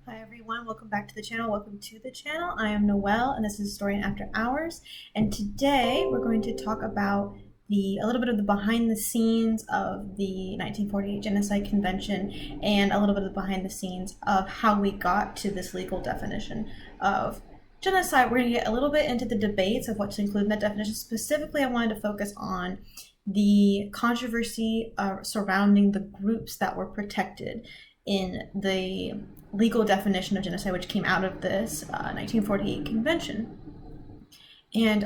Hi everyone, welcome back to the channel. Welcome to the channel. I am Noelle and this is Historian After Hours. And today we're going to talk about a little bit of the behind the scenes of the 1948 Genocide Convention and a little bit of the behind the scenes of how we got to this legal definition of genocide. We're going to get a little bit into the debates of what to include in that definition. Specifically, I wanted to focus on the controversy surrounding the groups that were protected in the legal definition of genocide, which came out of this 1948 convention. And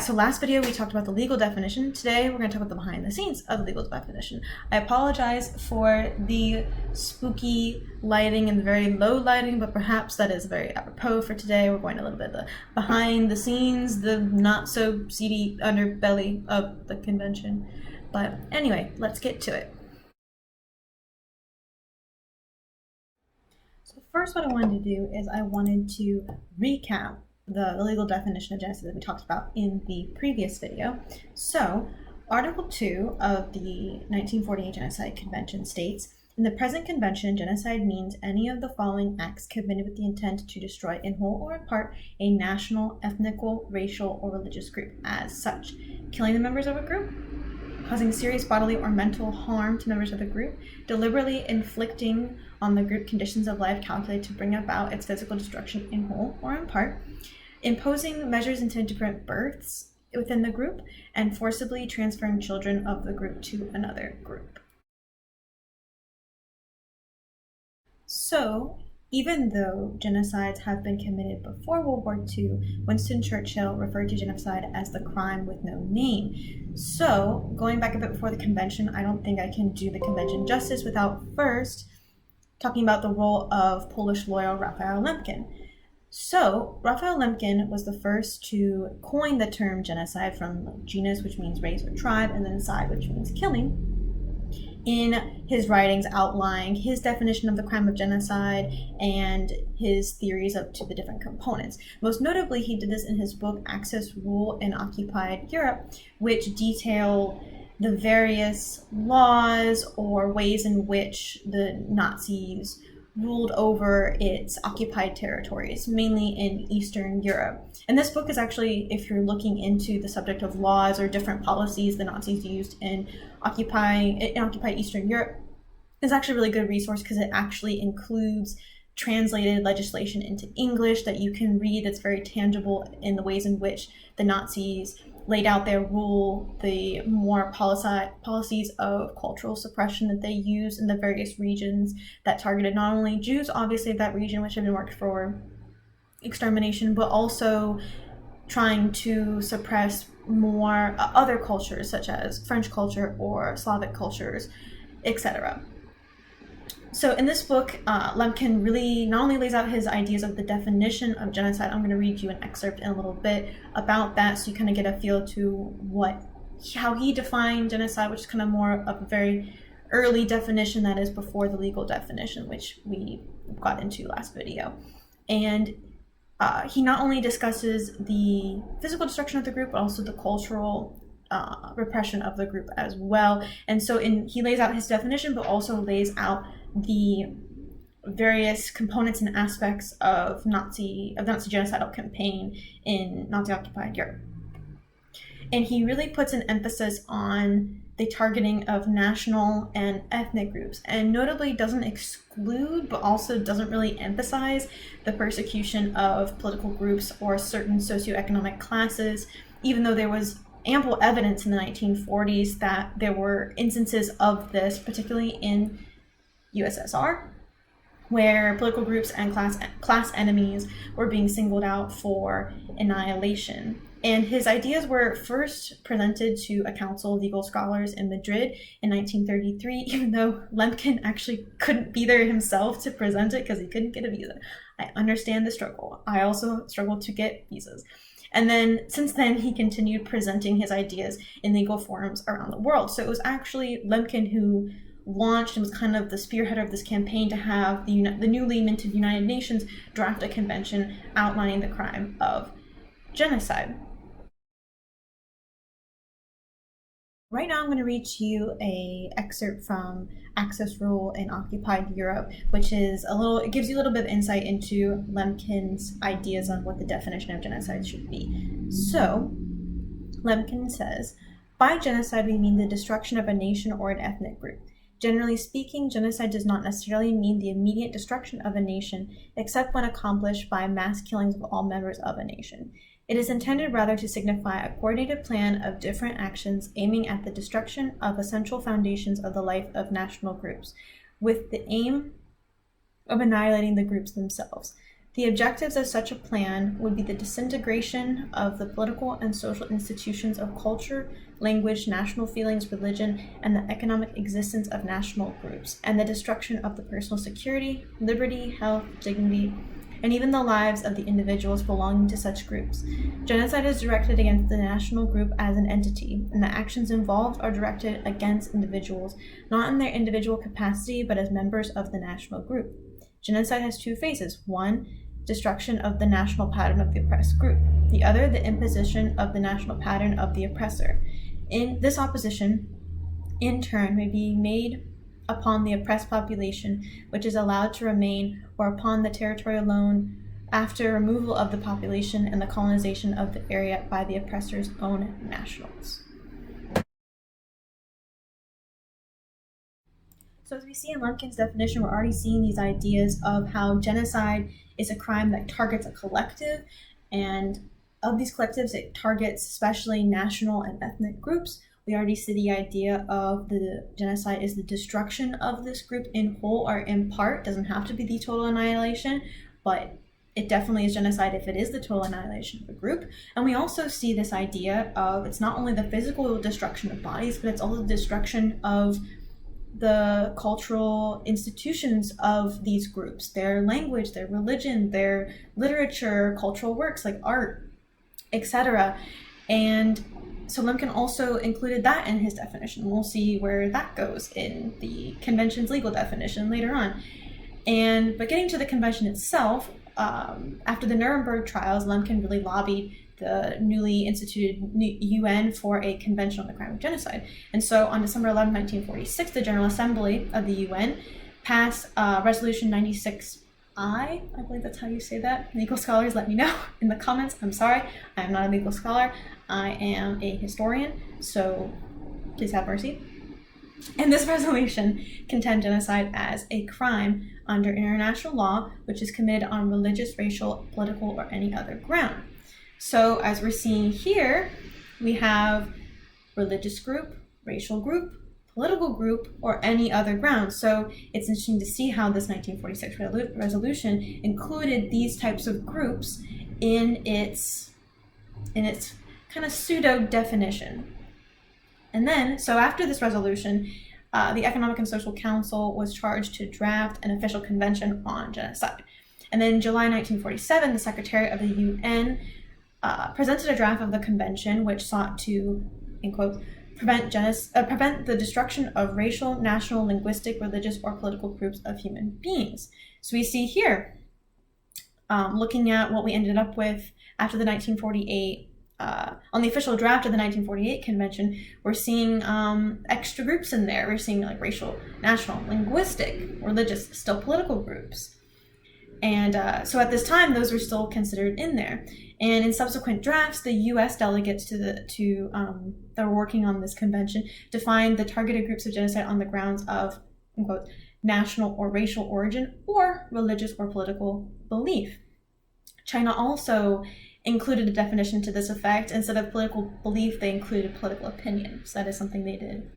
so last video we talked about the legal definition. Today we're going to talk about the behind the scenes of the legal definition. I apologize for the spooky lighting and the very low lighting, but perhaps that is very apropos for today. We're going a little bit the behind the scenes, the not so seedy underbelly of the convention. But anyway, let's get to it. So first what I wanted to do is I wanted to recap the legal definition of genocide that we talked about in the previous video. So Article 2 of the 1948 Genocide Convention states, in the present convention, genocide means any of the following acts committed with the intent to destroy in whole or in part a national, ethnical, racial, or religious group as such. Killing the members of a group, causing serious bodily or mental harm to members of the group, deliberately inflicting on the group conditions of life calculated to bring about its physical destruction in whole or in part, imposing measures intended to prevent births within the group, and forcibly transferring children of the group to another group. So, even though genocides have been committed before World War II, Winston Churchill referred to genocide as the crime with no name. So, going back a bit before the convention, I don't think I can do the convention justice without first talking about the role of Polish lawyer Raphael Lemkin. So, Raphael Lemkin was the first to coin the term genocide from genus, which means race or tribe, and then cide, which means killing, in his writings outlining his definition of the crime of genocide and his theories to the different components. Most notably, he did this in his book Axis Rule in Occupied Europe, which detailed the various laws or ways in which the Nazis ruled over its occupied territories, mainly in Eastern Europe. And this book is actually, if you're looking into the subject of laws or different policies the Nazis used in occupied Eastern Europe, is actually a really good resource because it actually includes translated legislation into English that you can read that's very tangible in the ways in which the Nazis laid out their rule, the more policies of cultural suppression that they used in the various regions that targeted not only Jews, obviously, of that region, which had been marked for extermination, but also trying to suppress more other cultures, such as French culture or Slavic cultures, etc. So in this book, Lemkin really not only lays out his ideas of the definition of genocide. I'm going to read you an excerpt in a little bit about that so you kind of get a feel to how he defined genocide, which is kind of more of a very early definition that is before the legal definition, which we got into last video. And he not only discusses the physical destruction of the group, but also the cultural repression of the group as well. And so he lays out his definition, but also lays out the various components and aspects of the Nazi genocidal campaign in Nazi-occupied Europe. And he really puts an emphasis on the targeting of national and ethnic groups, and notably doesn't exclude, but also doesn't really emphasize the persecution of political groups or certain socioeconomic classes, even though there was ample evidence in the 1940s that there were instances of this, particularly in USSR, where political groups and class enemies were being singled out for annihilation. And his ideas were first presented to a council of legal scholars in Madrid in 1933, even though Lemkin actually couldn't be there himself to present it because he couldn't get a visa. I understand the struggle. I also struggled to get visas. And then, since then, he continued presenting his ideas in legal forums around the world. So it was actually Lemkin who launched and was kind of the spearheader of this campaign to have the newly minted United Nations draft a convention outlining the crime of genocide. Right now, I'm going to read to you a excerpt from Access Rule in Occupied Europe, which is it gives you a little bit of insight into Lemkin's ideas on what the definition of genocide should be. So, Lemkin says, by genocide we mean the destruction of a nation or an ethnic group. Generally speaking, genocide does not necessarily mean the immediate destruction of a nation, except when accomplished by mass killings of all members of a nation. It is intended rather to signify a coordinated plan of different actions aiming at the destruction of essential foundations of the life of national groups, with the aim of annihilating the groups themselves. The objectives of such a plan would be the disintegration of the political and social institutions of culture, language, national feelings, religion, and the economic existence of national groups, and the destruction of the personal security, liberty, health, dignity, and even the lives of the individuals belonging to such groups. Genocide is directed against the national group as an entity, and the actions involved are directed against individuals, not in their individual capacity, but as members of the national group. Genocide has two phases. One, destruction of the national pattern of the oppressed group. The other, the imposition of the national pattern of the oppressor. In this opposition, in turn, may be made upon the oppressed population, which is allowed to remain, or upon the territory alone, after removal of the population and the colonization of the area by the oppressor's own nationals. So as we see in Lemkin's definition, we're already seeing these ideas of how genocide is a crime that targets a collective, and of these collectives, it targets especially national and ethnic groups. We already see the idea of the genocide is the destruction of this group in whole or in part. It doesn't have to be the total annihilation, but it definitely is genocide if it is the total annihilation of a group. And we also see this idea of it's not only the physical destruction of bodies, but it's also the destruction of the cultural institutions of these groups, their language, their religion, their literature, cultural works like art, etc. And so Lemkin also included that in his definition. We'll see where that goes in the convention's legal definition later on. But getting to the convention itself, after the Nuremberg trials, Lemkin really lobbied the newly instituted UN for a convention on the crime of genocide. And so on December 11, 1946, the General Assembly of the UN passed Resolution 96I, I believe that's how you say that. Legal scholars, let me know in the comments. I'm sorry, I am not a legal scholar. I am a historian, so please have mercy. And this resolution condemned genocide as a crime under international law, which is committed on religious, racial, political, or any other ground. So as we're seeing here, we have religious group, racial group, political group, or any other ground. So it's interesting to see how this 1946 resolution included these types of groups in its kind of pseudo definition. And then, so after this resolution, the Economic and Social Council was charged to draft an official convention on genocide. And then in July 1947, the Secretary of the UN presented a draft of the convention which sought to, in quotes, prevent the destruction of racial, national, linguistic, religious, or political groups of human beings. So we see here, looking at what we ended up with after the 1948, on the official draft of the 1948 convention, we're seeing extra groups in there. We're seeing like racial, national, linguistic, religious, still political groups. And so at this time, those were still considered in there. And in subsequent drafts, the U.S. delegates that were working on this convention defined the targeted groups of genocide on the grounds of, in quotes, national or racial origin or religious or political belief. China also included a definition to this effect. Instead of political belief, they included political opinion. So that is something they did.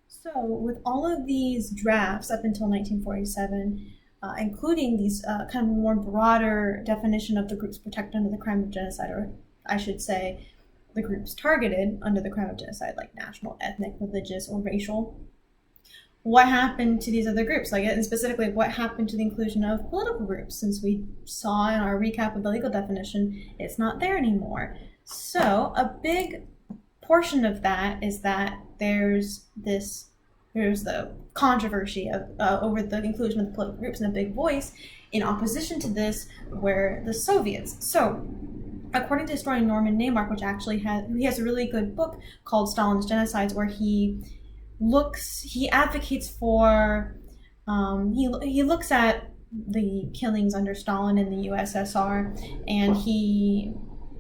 So with all of these drafts up until 1947, including these kind of more broader definition of the groups protected under the crime of genocide, or I should say the groups targeted under the crime of genocide, like national, ethnic, religious, or racial, what happened to these other groups? Like, and specifically, what happened to the inclusion of political groups? Since we saw in our recap of the legal definition, it's not there anymore. So a big portion of that is that there's the controversy of over the inclusion of the political groups, and a big voice in opposition to this were the Soviets. So according to historian Norman Naimark, which actually has a really good book called Stalin's Genocides, where he advocates for, he looks at the killings under Stalin in the USSR, and he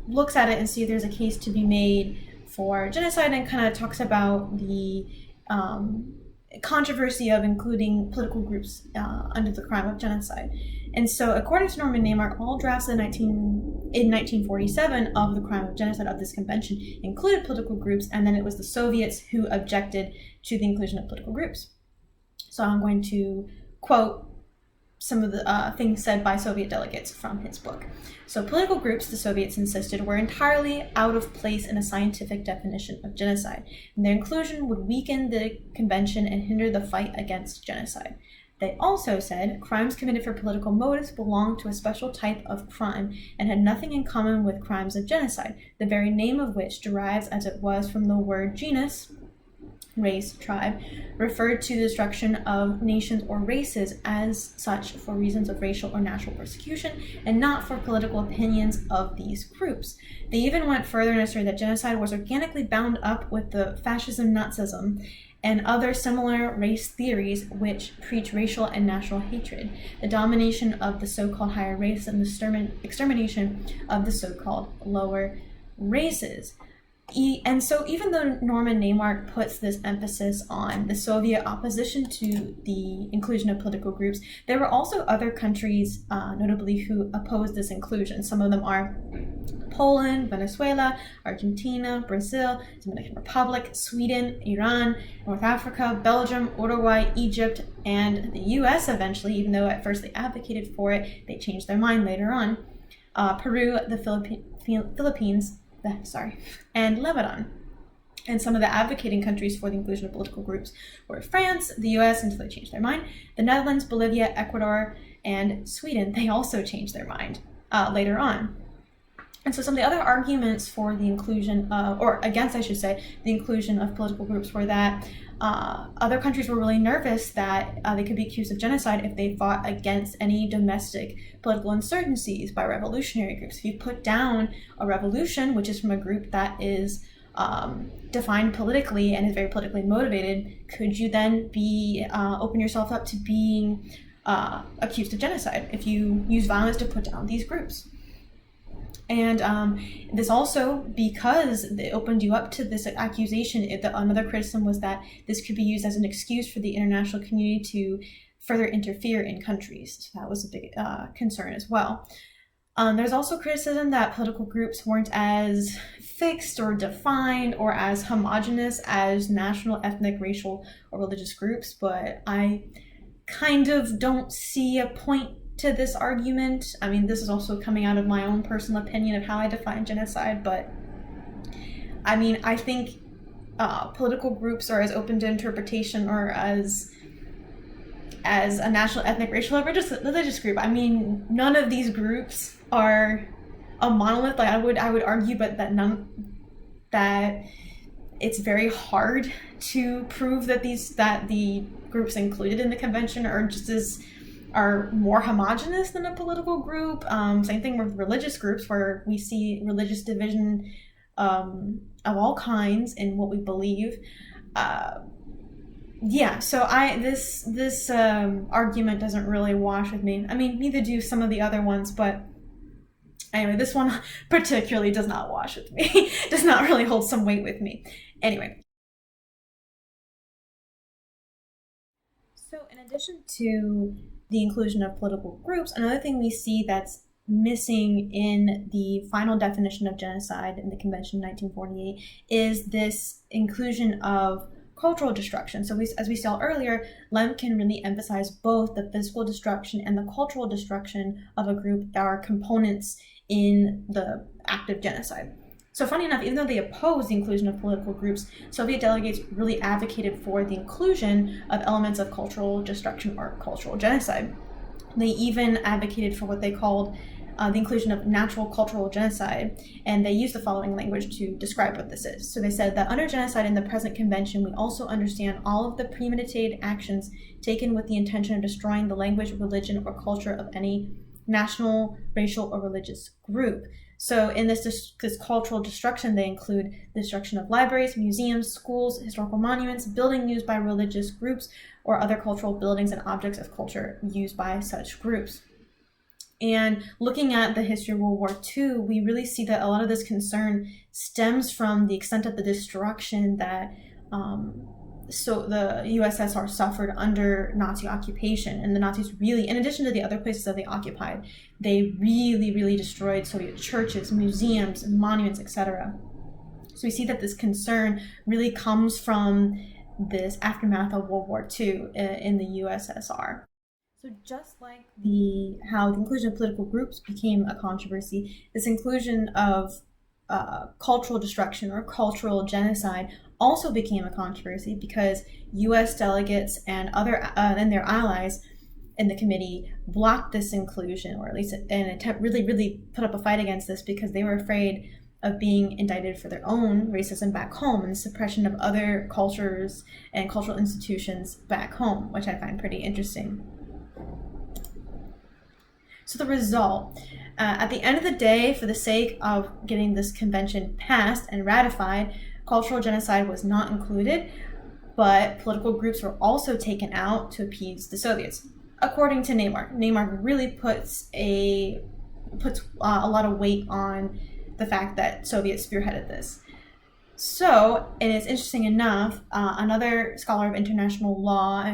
looks at it and see if there's a case to be made for genocide, and kind of talks about the controversy of including political groups under the crime of genocide. And so, according to Norman Naimark, all drafts in 1947 of the crime of genocide of this convention included political groups, and then it was the Soviets who objected to the inclusion of political groups. So I'm going to quote some of the things said by Soviet delegates from his book. So political groups, the Soviets insisted, were entirely out of place in a scientific definition of genocide, and their inclusion would weaken the convention and hinder the fight against genocide. They also said crimes committed for political motives belonged to a special type of crime and had nothing in common with crimes of genocide, the very name of which derives as it was from the word genus, race, tribe, referred to the destruction of nations or races as such for reasons of racial or natural persecution, and not for political opinions of these groups. They even went further and asserted that genocide was organically bound up with the fascism, Nazism, and other similar race theories which preach racial and national hatred, the domination of the so-called higher race, and the extermination of the so-called lower races. And so even though Norman Naimark puts this emphasis on the Soviet opposition to the inclusion of political groups, there were also other countries, notably, who opposed this inclusion. Some of them are Poland, Venezuela, Argentina, Brazil, Dominican Republic, Sweden, Iran, North Africa, Belgium, Uruguay, Egypt, and the US eventually, even though at first they advocated for it, they changed their mind later on. Peru, the Philippines, and Lebanon. And some of the advocating countries for the inclusion of political groups were France, the US, until they changed their mind, the Netherlands, Bolivia, Ecuador, and Sweden. They also changed their mind later on. And so some of the other arguments for the inclusion of, or against, I should say, the inclusion of political groups were that other countries were really nervous that they could be accused of genocide if they fought against any domestic political insurgencies by revolutionary groups. If you put down a revolution, which is from a group that is defined politically and is very politically motivated, could you then be open yourself up to being accused of genocide if you use violence to put down these groups? And this also, because it opened you up to this accusation, another criticism was that this could be used as an excuse for the international community to further interfere in countries. So that was a big concern as well. There's also criticism that political groups weren't as fixed or defined or as homogenous as national, ethnic, racial, or religious groups, but I kind of don't see a point to this argument. I mean, this is also coming out of my own personal opinion of how I define genocide, but I mean, I think political groups are as open to interpretation or as a national, ethnic, racial, or religious group. I mean, none of these groups are a monolith. Like I would argue, but that it's very hard to prove that the groups included in the convention are more homogenous than a political group. Same thing with religious groups, where we see religious division of all kinds in what we believe. So this argument doesn't really wash with me. I mean, neither do some of the other ones, but anyway, this one particularly does not wash with me. Does not really hold some weight with me. Anyway. So in addition to the inclusion of political groups, another thing we see that's missing in the final definition of genocide in the Convention in 1948 is this inclusion of cultural destruction. So as we saw earlier, Lemkin really emphasized both the physical destruction and the cultural destruction of a group that are components in the act of genocide. So funny enough, even though they opposed the inclusion of political groups, Soviet delegates really advocated for the inclusion of elements of cultural destruction or cultural genocide. They even advocated for what they called the inclusion of natural cultural genocide, and they used the following language to describe what this is. So they said that under genocide in the present convention, we also understand all of the premeditated actions taken with the intention of destroying the language, religion, or culture of any national, racial, or religious group. So in this cultural destruction, they include the destruction of libraries, museums, schools, historical monuments, buildings used by religious groups, or other cultural buildings and objects of culture used by such groups. And looking at the history of World War II, we really see that a lot of this concern stems from the extent of the destruction that so the USSR suffered under Nazi occupation. And the Nazis really, in addition to the other places that they occupied, they really destroyed Soviet churches, museums, monuments, etc. So we see that this concern really comes from this aftermath of World War II in the USSR. So just like how the inclusion of political groups became a controversy, this inclusion of cultural destruction or cultural genocide also became a controversy because U.S. delegates and their allies in the committee blocked this inclusion, or at least an attempt really put up a fight against this because they were afraid of being indicted for their own racism back home and the suppression of other cultures and cultural institutions back home, which I find pretty interesting. So the result, at the end of the day, for the sake of getting this convention passed and ratified, cultural genocide was not included, but political groups were also taken out to appease the Soviets. According to Naimark, Naimark really puts a lot of weight on the fact that Soviets spearheaded this. So, and it's interesting enough, another scholar of international law,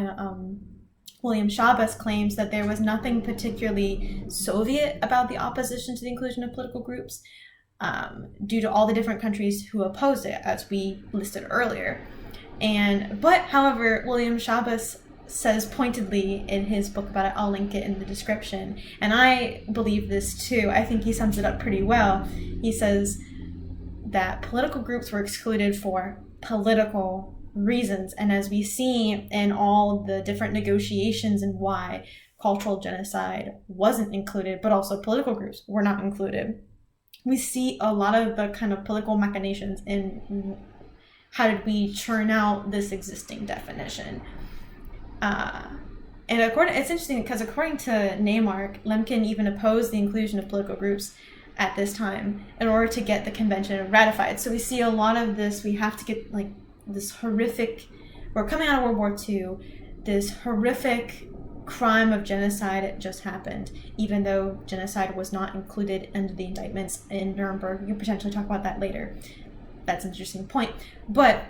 William Schabas, claims that there was nothing particularly Soviet about the opposition to the inclusion of political groups due to all the different countries who opposed it, as we listed earlier. But however, William Schabas says pointedly in his book about it, I'll link it in the description, and I believe this too, I think he sums it up pretty well. He says that political groups were excluded for political reasons, and as we see in all the different negotiations and why cultural genocide wasn't included, but also political groups were not included, we see a lot of the kind of political machinations in how did we churn out this existing definition. And it's interesting because according to Naimark, Lemkin even opposed the inclusion of political groups at this time in order to get the convention ratified. So we see a lot of this, we have to get like this horrific, we're coming out of World War II, this horrific crime of genocide just happened, even though genocide was not included under the indictments in Nuremberg. We can potentially talk about that later. That's an interesting point. But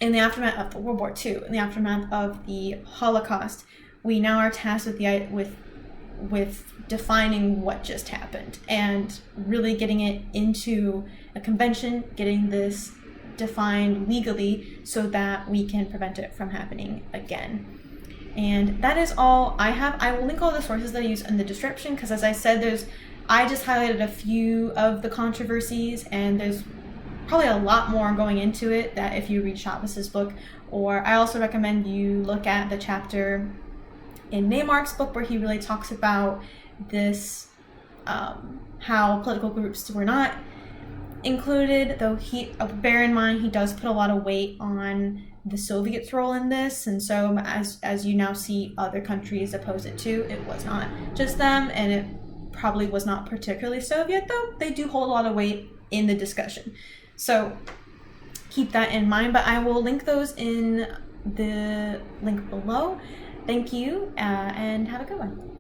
in the aftermath of World War II, in the aftermath of the Holocaust, we now are tasked with defining what just happened and really getting it into a convention, getting this defined legally so that we can prevent it from happening again. And that is all I have. I will link all the sources that I use in the description because, as I said, I just highlighted a few of the controversies, and there's probably a lot more going into it that if you read Schabas's book, or I also recommend you look at the chapter in Naimark's book where he really talks about this, how political groups were not included, though bear in mind he does put a lot of weight on the Soviets' role in this, and so as you now see other countries oppose it too, it was not just them, and it probably was not particularly Soviet, though they do hold a lot of weight in the discussion. So keep that in mind, but I will link those in the link below. Thank you, and have a good one.